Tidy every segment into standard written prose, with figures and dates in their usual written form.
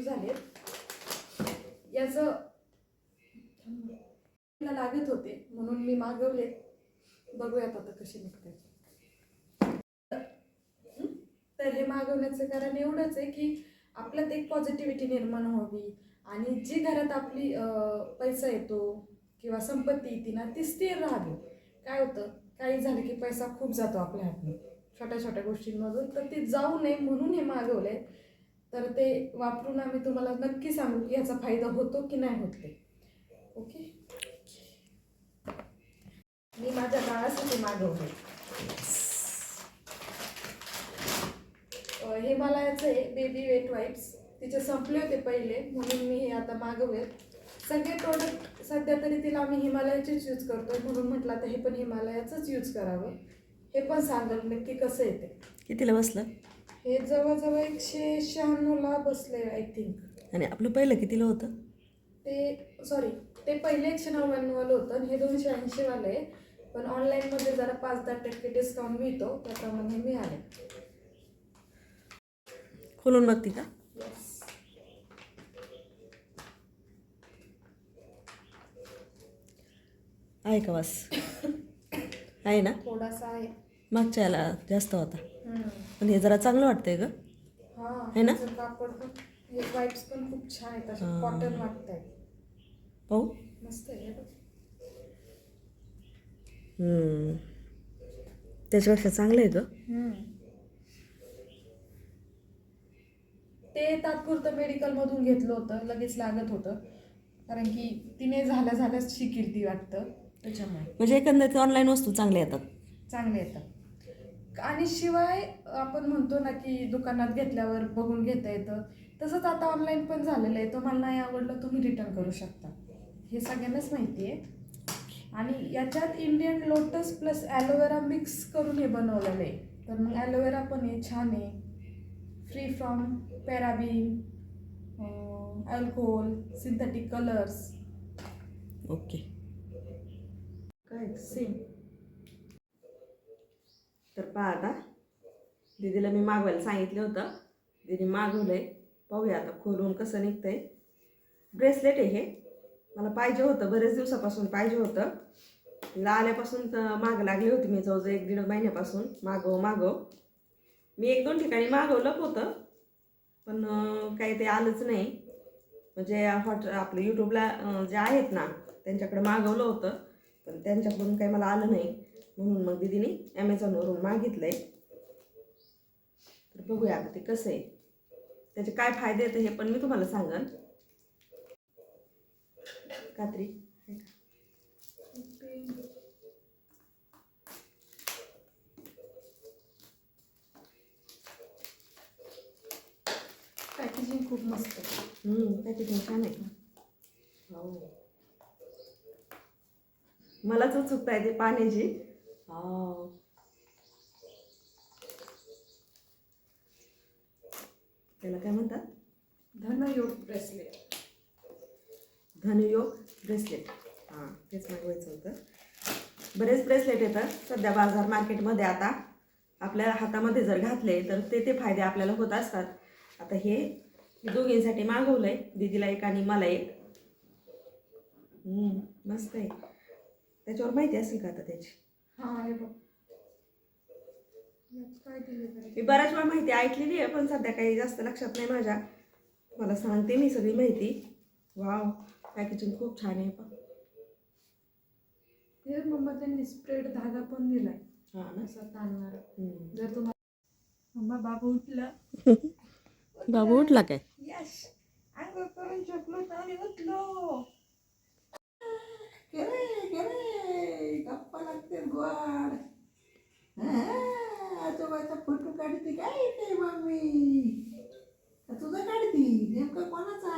वस्तू झालेत. याचं लागत होते म्हणून मी मागवले. बघूयात आता कसे निघतात. तर हे मागवण्याचं कारण एवढंच आहे की आपल्यात एक पॉझिटिव्हिटी निर्माण व्हावी आणि जी घरात आपली पैसा येतो किंवा संपत्ती येते ना ती स्थिर राहावी. काय होतं, काही झालं की पैसा खूप जातो आपल्या हातून छोट्या छोट्या गोष्टींमधून, तर ते जाऊ नये म्हणून हे मागवलंय. तर ते वापरून आम्ही तुम्हाला नक्की सांगू की याचा फायदा होतो की नाही होत ते. ओके, मी माझ्या बाळासाठी मागवले. हिमालयाचे बेबी वेट वाईप्स. तिचे संपले होते पहिले म्हणून मी हे आता मागवले. सगळे प्रोडक्ट सध्या तरी तिला आम्ही हिमालयाचेच यूज करतोय म्हणून म्हटलं आता हे पण हिमालयाचंच यूज करावं. हे पण सांगाल नक्की कसं येते. कितीला बसलं? हे जवळजवळ 196ला बसले आय थिंक. आणि आपलं पहिलं कितीला होतं? ते पहिले 199 वालं होतं आणि हे 280 वालं आहे. पण ऑनलाईनमध्ये जरा 5-10% डिस्काउंट मिळतो त्याप्रमाणे मिळाले. खोलून बघती का? येस. आहे का वास? आहे ना? थोडासा आहे. मागच्या याला जास्त होता पण हे जरा चांगलं वाटतंय ग. आहे ना? कापड पण हे वाईप्स पण खूप छान आहेत, असे कॉटन वाटतंय. पाहू. मस्त आहे. त्याच्यापेक्षा चांगलं आहे ग. ते तात्पुरतं मेडिकलमधून घेतलं होतं, लगेच लागत होतं कारण की तिने झाल्याच शिकेल ती वाटतं त्याच्यामुळे. म्हणजे एकंदरीत ऑनलाईन वस्तू चांगल्या येतात. चांगले येतात आणि शिवाय आपण म्हणतो ना की दुकानात घेतल्यावर बघून घेता येतं, तसंच आता ऑनलाईन पण झालेलं आहे. तुम्हाला नाही आवडलं तुम्ही रिटर्न करू शकता, हे सगळ्यांनाच माहिती आहे. आणि याच्यात Indian lotus plus aloe vera mix करून हे बनवलेलं आहे. तर मग ॲलोवेरा पण आहे, छान आहे, free from paraben, alcohol, synthetic colours. Okay. काय सेम. तर पहा आता दीदीला मी मागवायला सांगितलं होतं, दीदी मागवलंय. पाहूया आता खोलून कसं निघतंय. ब्रेसलेट आहे हे, मला पाहिजे होतं, बरेच दिवसापासून पाहिजे होतं. तिला आल्यापासून मागं लागली होती मी जवळजवळ 1-1.5 महिन्यापासून मागव. मी 1-2 ठिकाणी मागवलं होतं पण काही ते आलंच नाही. म्हणजे आपलं यूट्यूबला जे आहेत ना त्यांच्याकडे मागवलं होतं पण त्यांच्याकडून काही मला आलं नाही, म्हणून मग दीदीने ॲमेझॉनवरून मागितलं आहे. तर बघूया आता ते कसं आहे, त्याचे काय फायदे आहेत हे पण मी तुम्हाला सांगेन. कात्री पॅकेजिंग खूप मस्त आहे. पॅकेजिंग छान आहे. हो, मलाच उत्सुकता आहे ते पाण्याची. हो, त्याला काय म्हणतात? धनयोग ब्रेसलेट. धनयोग ब्रेसलेट. हां, तेच मागवायचं होतं. बरेच ब्रेसलेट येतात सध्या बाजार मार्केटमध्ये. आता आपल्या हातामध्ये जर घातले तर ते फायदे आपल्याला होत असतात. आता हे दोघींसाठी मागवलं आहे, दीदीला एक आणि मला एक. मस्त आहे. त्याच्यावर माहिती असेल का आता त्याची? हां, हे बघ काय दिलं. मी बऱ्याच वेळा माहिती ऐकलेली आहे पण सध्या काही जास्त लक्षात नाही माझ्या. मला सांगते मी सगळी माहिती. वाव, पॅकेजिंग खूप छान आहे. हे मम्मा त्यांनी स्प्रेड धागा पण दिलाय. हां ना, असा ताणणार. जर तुम्हाला मम्मा बाबू उठला. बाबू उठला काय? यस, अंघोळ करून झोपलो आणि उठलो. गप्पा लागते गोड. आजोबाचा फोटो काढते काय ते मम्मी? तुझा काढती नेमकं कोणाचा?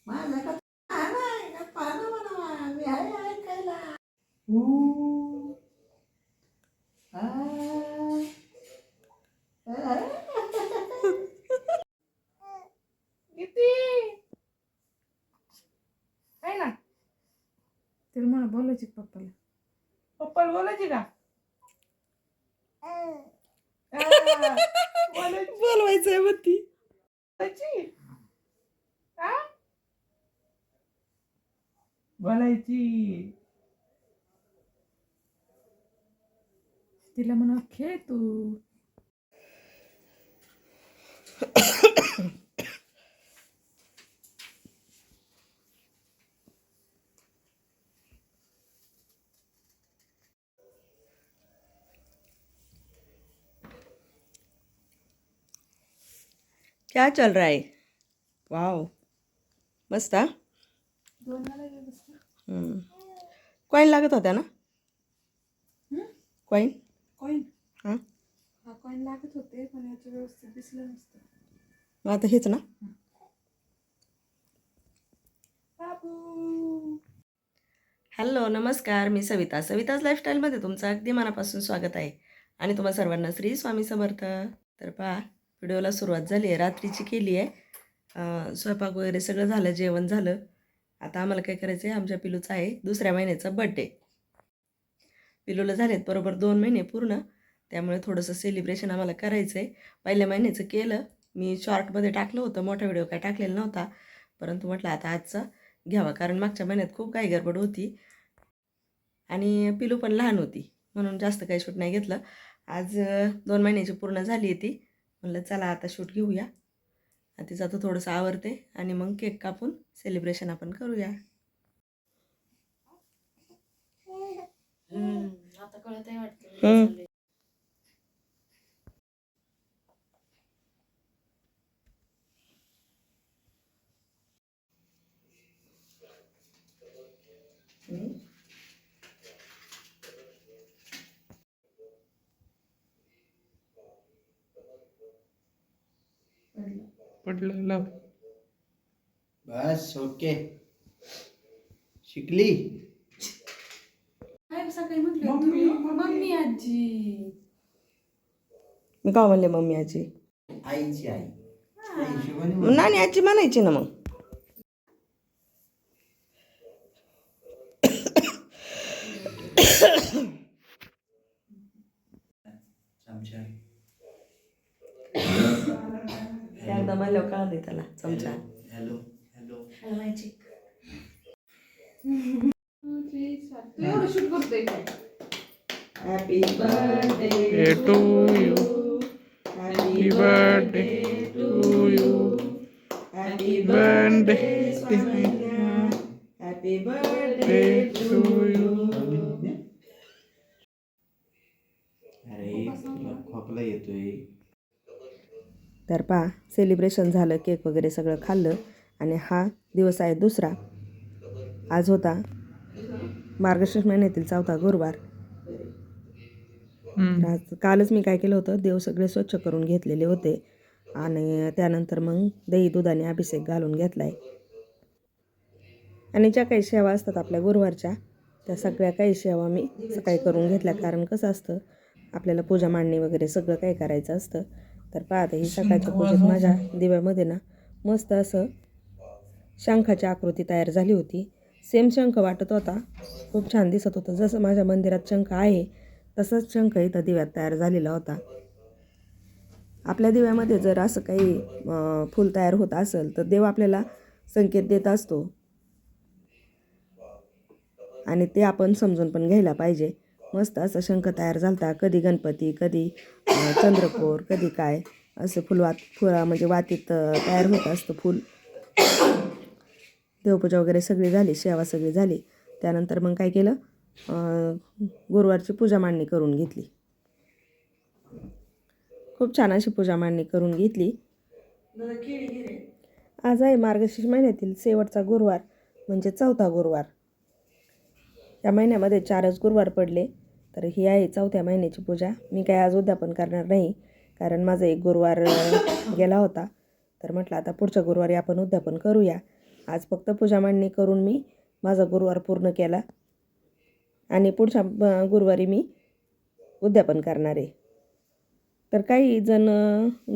माझा का? नाही गप्पा ना म्हणा, मी आहे ऐकायला. किती आहे ना, तर मला बोलायची पप्पाला बोलायची का? बोलवायचंय मग ती. बोलायची. तिला म्हणा खेळ तू. क्या चल रहा है? वाव, मस्त हा. कॉईन लागत होत्या ना? कॉईन. कॉईन हां, हा कॉईन लागत होते पण याचं व्यवस्थित दिसलं नसतं. मग आता हेच ना. बाबू हॅलो, नमस्कार. मी सविताज लाईफस्टाईलमध्ये तुमचं अगदी मनापासून स्वागत आहे. आणि तुम्हा सर्वांना श्री स्वामी समर्थ. तर पहा, व्हिडिओला सुरुवात झाली आहे, रात्रीची केली आहे. स्वयंपाक वगैरे सगळं झालं, जेवण झालं. आता आम्हाला काय करायचं आहे, आमच्या पिलूचा आहे 2ऱ्या महिन्याचा बड्डे. पिलूला झालेत बरोबर 2 महिने पूर्ण, त्यामुळे थोडंसं सेलिब्रेशन आम्हाला करायचं आहे. पहिल्या महिन्याचं केलं, मी शॉर्टमध्ये टाकलं होतं, मोठा व्हिडिओ काय टाकलेला नव्हता. परंतु म्हटलं आता आजचा घ्यावा, कारण मागच्या महिन्यात खूप काही गडबड होती आणि पिलू पण लहान होती, म्हणून जास्त काही शूट नाही घेतलं. आज 2 महिन्याची पूर्ण झाली आहे ती. म्हणलं चला आता शूट घेऊया. तिचं आता थोडंसं आवरते आणि मग केक कापून सेलिब्रेशन आपण करूया. आता कळत आहे वाटतं. पडलं लाव. बस ओके. शिकली. काय सकाळी म्हटलं तुम्ही मम्मी आजी. मी का म्हणले मम्मी आजी? आईची आई. त्या हिशोबाने मग नानी आजी म्हणायची ना मग. चमचा. एकदा म्हणल्यावर कळाले त्याला चमचा. Hello hello. तू एवढं शूट करतोय काय? Happy birthday to you. Happy birthday to you. Happy birthday happy birthday to you. अरे तुला खोकला येतोय. तर पहा, सेलिब्रेशन झालं, केक वगैरे सगळं खाल्लं आणि हा दिवस आहे 2रा. आज होता मार्गशीर्ष महिन्यातील 4था गुरुवार. आज कालच मी काय केलं होतं, देव सगळे स्वच्छ करून घेतलेले होते आणि त्यानंतर मग दही दुधाने अभिषेक घालून घेतला आहे. आणि ज्या काही सेवा असतात आपल्या गुरुवारच्या, त्या सगळ्या काही सेवा मी सकाळी करून घेतल्या. कारण कसं असतं, आपल्याला पूजा मांडणी वगैरे सगळं काही करायचं असतं. तर पाहते ही सकाळच्या पूजेत माझ्या दिव्यामध्ये ना मस्त असं शंखाची आकृती तयार झाली होती. सेम शंख वाटत होता, खूप छान दिसत होतं. जसं माझ्या मंदिरात शंख आहे तसंच शंख इथं दिव्यात तयार झालेला होता. आपल्या दिव्यामध्ये जर असं काही फूल तयार होत असेल तर देव आपल्याला संकेत देत असतो आणि ते आपण समजून पण घ्यायला पाहिजे. मस्त असं शंख तयार झालता. कधी गणपती, कधी चंद्रकोर, कधी काय असं फुला म्हणजे वातीत तयार होत असतं फूल. देवपूजा वगैरे सगळी झाली, सेवा सगळी झाली. त्यानंतर मग काय केलं, गुरुवारची पूजा मांडणी करून घेतली. खूप छान अशी पूजा मांडणी करून घेतली. आज आहे मार्गशीर्ष महिन्यातील शेवटचा गुरुवार, म्हणजे 4था गुरुवार. या महिन्यामध्ये 4च गुरुवार पडले, तर ही आहे 4थ्या महिन्याची पूजा. मी काय आज उद्यापन करणार नाही, कारण माझा एक गुरुवार गेला होता. तर म्हटलं आता पुढच्या गुरुवारी आपण उद्यापन करूया. आज फक्त पूजा मांडणी करून मी माझा गुरुवार पूर्ण केला आणि पुढच्या गुरुवारी मी उद्यापन करणार आहे. तर काही जण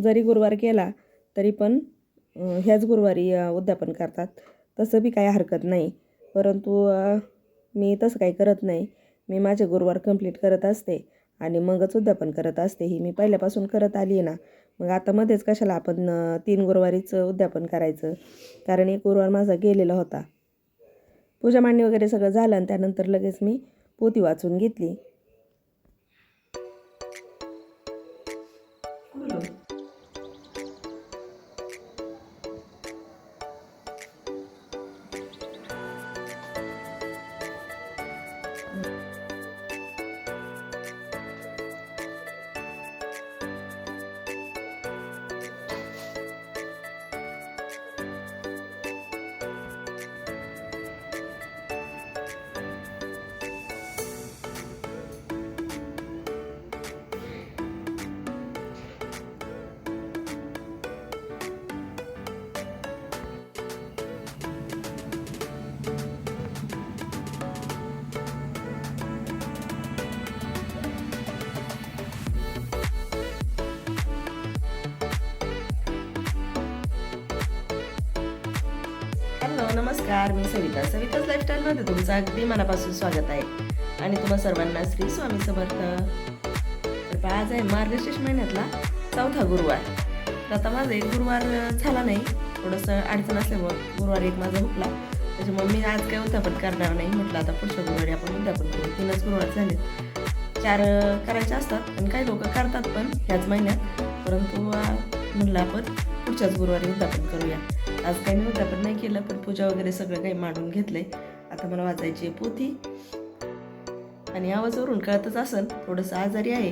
जरी गुरुवार केला तरी पण ह्याच गुरुवारी उद्यापन करतात. तसं बी काही हरकत नाही, परंतु मी तसं काही करत नाही. मी माझे गुरुवार कंप्लीट करत असते आणि मगच उद्यापन करत असते. ही मी पहिल्यापासून करत आली आहे ना, मग आता मध्येच कशाला आपण 3 गुरुवारीचं उद्यापन करायचं, कारण एक गुरुवार माझा गेलेला होता. पूजा मांडणी वगैरे सगळं झालं आणि त्यानंतर लगेच मी पोथी वाचून घेतली. हॅलो नमस्कार, मी सविताच लाईफस्टाईलमध्ये तुमचं अगदी मनापासून स्वागत आहे आणि तुम्हा सर्वांना श्री स्वामी समर्थ. तर आज आहे मार्गशीर्ष महिन्यातला 4था गुरुवार. तर आता माझा एक गुरुवार झाला नाही, थोडंसं अडचण असल्यामुळं गुरुवार एक माझा हुकला, त्याच्यामुळे मी आज काय उद्यापन करणार नाही. म्हटलं आता पुढच्या गुरुवारी आपण उद्यापन करू. 3च गुरुवार झाले, 4 करायचे असतात आणि काही लोक करतात पण ह्याच महिन्यात, परंतु म्हटलं आपण पुढच्याच गुरुवारी उद्यापन करूया. आज काही मी उद्यापन नाही केलं, पण पूजा वगैरे सगळं काही मांडून घेतलंय. आता मला वाचायची आहे पोथी आणि आवाजावरून कळतच असेल थोडंसं आजारी आहे,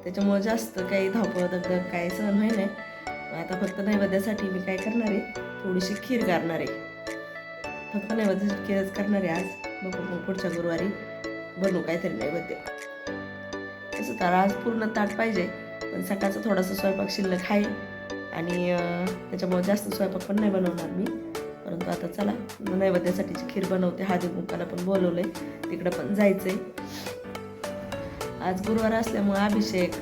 त्याच्यामुळं जास्त काही धावपळ दगदग काय सहन होई नाही. आता फक्त नैवेद्यासाठी मी काय करणार आहे, थोडीशी खीर करणार आहे. फक्त नैवेद्याची खीरच करणार आहे आज. बघू मग पुढच्या गुरुवारी बनवू काहीतरी नैवेद्य. तसं तर आज पूर्ण ताट पाहिजे, पण सकाळचा थोडासा स्वयंपाक शिल्लक आहे आणि त्याच्यामुळे जास्त स्वयंपाक पण नाही बनवणार मी. परंतु आता चला नैवेद्यासाठीची खीर बनवते. हळदी कुंकाला पण बोलवलं आहे, तिकडं पण जायचं आहे. आज गुरुवार असल्यामुळे अभिषेक,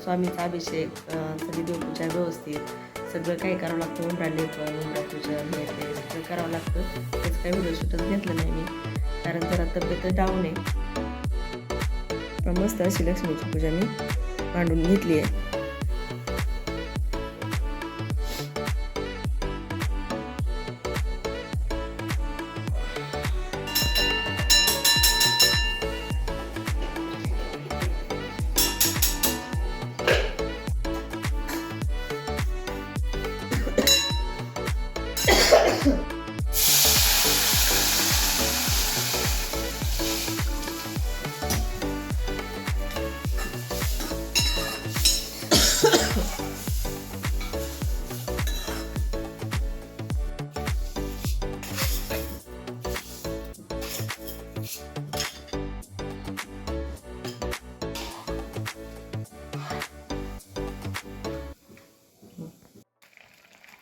स्वामीचा अभिषेक, सगळी देवपूजा व्यवस्थित सगळं काही करावं लागतं. उंबरालेपन, उंबरापूजन हे ते सगळं करावं लागतं. त्याचं काही व्हिडिओ शूटच घेतलं नाही मी, कारण जरा तब्येत डाऊन आहे. पण मस्त अशी लक्ष्मीची पूजा मी मांडून घेतली आहे.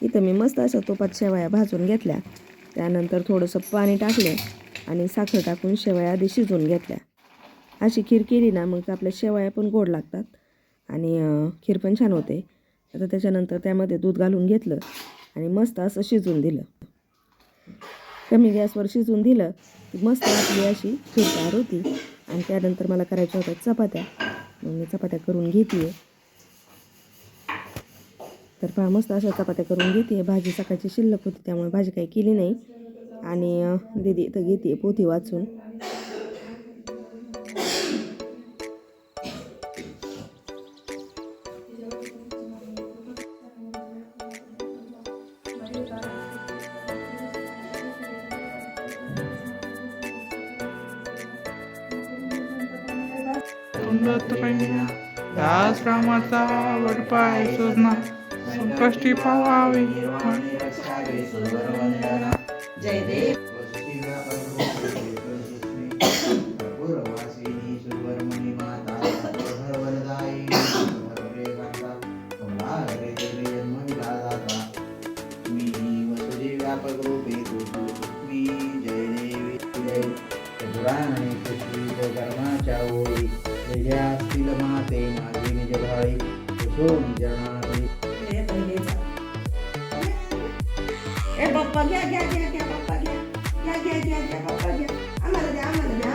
इथं मी मस्त अशा तुपात शेवया भाजून घेतल्या, त्यानंतर थोडंसं पाणी टाकलं आणि साखर टाकून शेवया आधी शिजवून घेतल्या. अशी खीर केली ना मग आपल्या शेवया पण गोड लागतात आणि खीर पण छान होते. आता त्याच्यानंतर त्यामध्ये दूध घालून घेतलं आणि मस्त असं शिजवून दिलं. कमी गॅसवर शिजवून दिलं की मस्त आपली अशी खीर तयार होती. आणि त्यानंतर मला करायच्या होत्या चपात्या, मग मी चपात्या करून घेते. तर पहा मस्त अशा चपात्या करून घेते. भाजी सकाळची शिल्लक होती त्यामुळे भाजी काही केली नाही. आणि दीदी इथं घेते पोथी वाचून. दास रामाचा वडपाय सुजना संकष्टी पावावी. जय देव. माते माझी निज भाई ए पप्पा घ्या घ्या घ्या घ्या पप्पा घ्या घ्या घ्या घ्या घ्या पप्पा घ्या. आम्हाला द्या आम्हाला द्या.